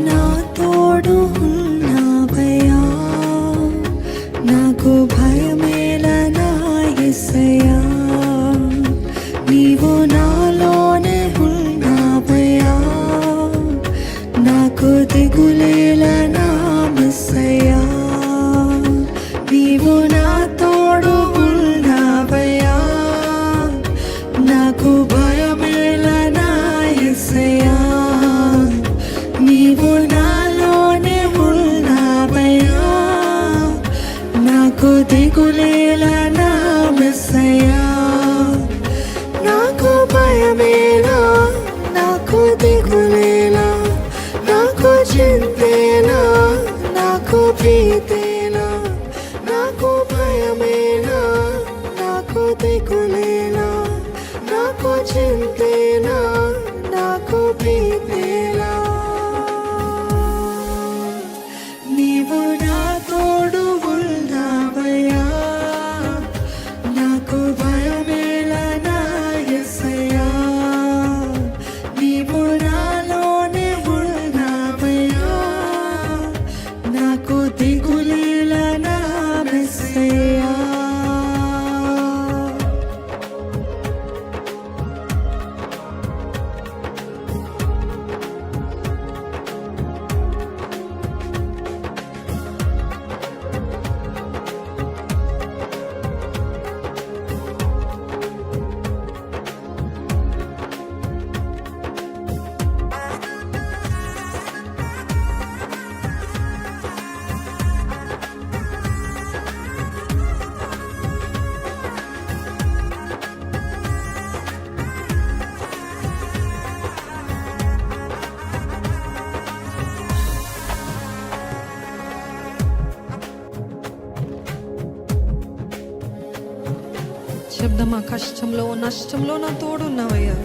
నా తోడు ఉన్నావయ్యా, నాకు భయమేలా నా యేసయ్యా. నీవు నాలోనే ఉన్నావయ్యా, నాకు దిగులేలా నా మెస్సయ్యా. నీవు నా తోడు ఉన్నావయ్యా, నాకు భయమేలా నా యేసయ్యా. నీవు నాలోనే ఉన్నావయ్యా, నాకు దిగులేలా నా మెస్సయ్యా. నాకు భయమేలా, నాకు దిగులేలా, నాకు చింతేలా, నాకు ప్రీతేలా. నాకు భయమేలా, నాకు దిగులేలా, నాకు చింతేలా, నాకు ప్రీతేలా. నీవు నా తోడు ఉన్నావయ్యా, నాకు భయమేలా నా యేసయ్యా. నీవు నాలోనే ఉన్నావయ్యా, నాకు దిగులేలా నా మెస్సయ్యా. చెప్దామా? కష్టంలో నష్టంలో నా తోడున్నావయ్యా.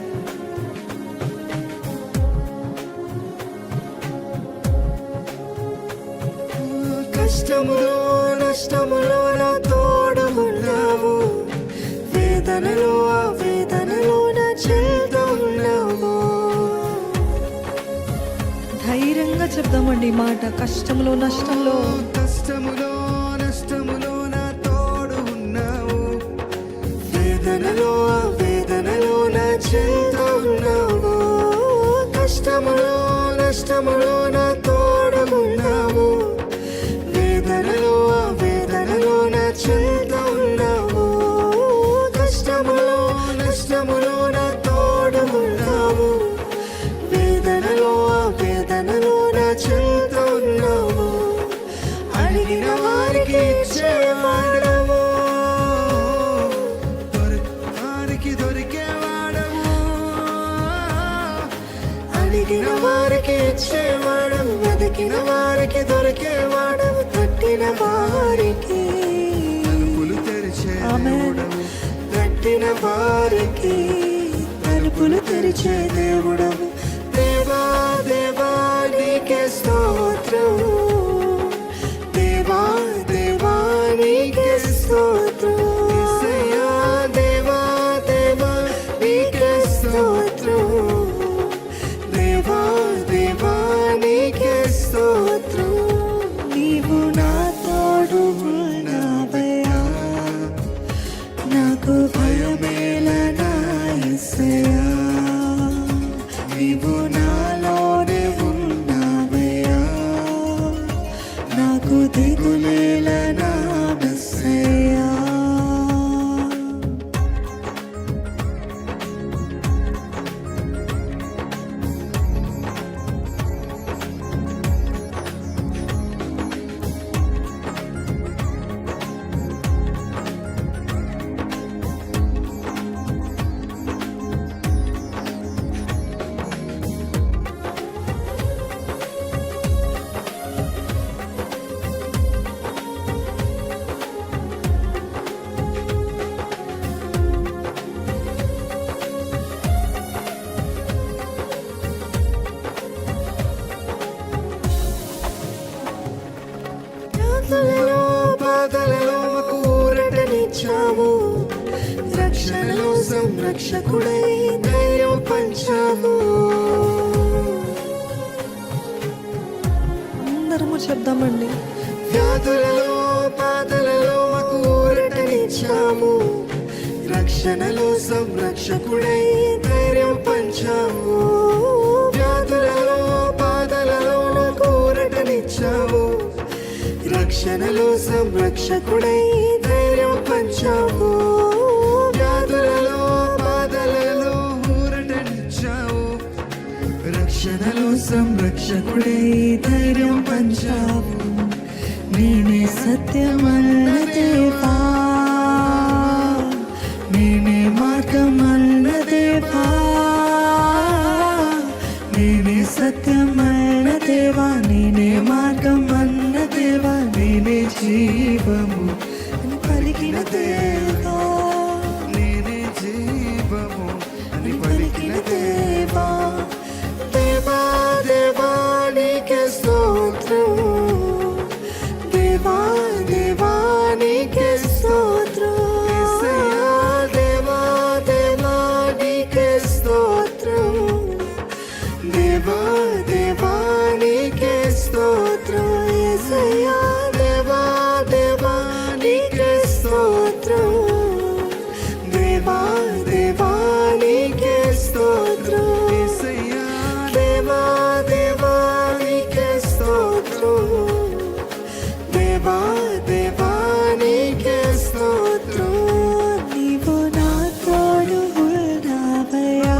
కష్టములో నష్టములో నా తోడు ఉన్నావు, వేదనలో ఆ వేదనలో నా చెంత ఉన్నావు. ధైర్యంగా చెప్దామండి ఈ మాట. కష్టంలో నష్టంలో, కష్టములో నష్టములో నా తోడు ఉన్నావు, వేదనలో ఆ వేదనలో నా చెంత ఉన్నావు. కష్టములో నష్టములో నా తోడు ఉన్నావు, వేదనలో ఆ వేదనలో నా చెంత ఉన్నావు. కష్టములో నష్టములో నా తోడు ఉన్నావు, వేదనలో ఆ వేదనలో నా చెంత ఉన్నావు. అడిగిన వారికి ఇచ్చేవాడవు, వారికి దొరికేవాడవు. అడిగిన వారికి ఇచ్చేవాడవు, వెతికిన వారికి దొరికేవాడవు. తట్టిన వారికి తలుపులు తెరిచేవాడవు, తట్టిన వారికి తలుపులు తెరిచే దేవుడవు. దేవా దేవా నీకే స్తోత్రం, దేవా దేవా నీకే స్తోత్రం. యేసయ్యా దేవా దేవా నీకే స్తోత్రం, దేవా దేవా నీకే స్తోత్రం. నీవు నా తోడు ఉన్నావయ్యా, నాకు భయమేలా నా యేసయ్యా. నీవు నాలోనే ఉన్నావయ్యా, నాకు దిగులేలా నా మెస్సయ్యా. బాధలలో బాధలలో మాకు ఊరటనిచ్చావు, రక్షణలో సంరక్షకుడై ధైర్యం పంచావు. అందరము చెప్దామండి. వ్యాధులలో బాధలలో మాకు ఊరటనిచ్చావు, రక్షణలో సంరక్షకుడై ధైర్యం పంచావు. వ్యాధులలో బాధలలో మాకు ఊరటనిచ్చావు, రక్షణలో సంరక్షకుడై ధైర్యం పంచావు. వ్యాధులలో బాధలలో ఊరటనిచ్చావు, రక్షణలో సంరక్షకుడై ధైర్యం పంచావు. నేనే సత్యమన్న దేవా, నేనే మార్గమన్న దేవా, నేనే సత్యమన్న దేవా, నేనే మార్గమన్న దేవా, నేనే జీవము అని పలికిన దేవా, నేనే జీవము అని పలికిన దేవా. దేవా దేవా నీకే స్తోత్రం, దేవా దేవా నీకే స్తోత్రం. యేసయ్యా దేవా దేవా నీకే స్తోత్రం, దేవా దేవా నీకే స్తోత్రం. యేసయ్యా దేవా దేవా నీకే స్తోత్రం, దేవా దేవా నీకే స్తోత్రం. యేసయ్యా దేవా దేవా నీకే స్తోత్రం, దేవా దేవా నీకే స్తోత్రం. నీవు నా తోడు ఉన్నావయ్యా,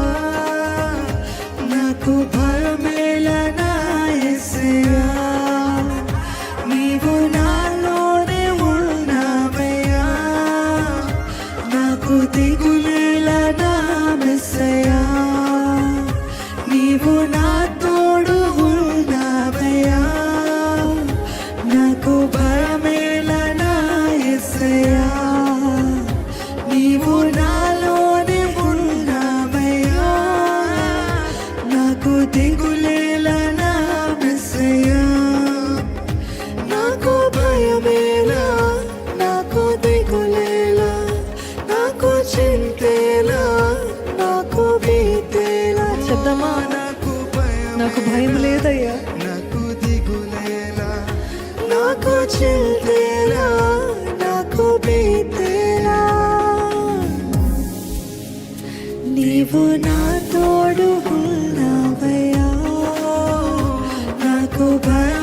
నాకు భయమేలా నా యేసయ్యా. నీవు నాలోనే ఉన్నావయ్యా, నాకు దిగులేలా నా మెస్సయ్యా. నీవు నా తోడు ఉన్నావయ్యా, నాకు భయమేలా నా యేసయ్యా. నీవు నాలోనే ఉన్నావయ్యా, నాకు దిగులేలా నా మెస్సయ్యా. నాకు భయమేలా, నాకు దిగులేలా, నాకు చింతేలా, నాకు భీతేలా. చెప్దామా? నాకు భయం లేదయ్యా, నాకు దిగులేలా, నాకు చింతేలా, నాకు భీతేలా. నీవు నా తోడు ఉన్నావయ్యా, నాకు భయం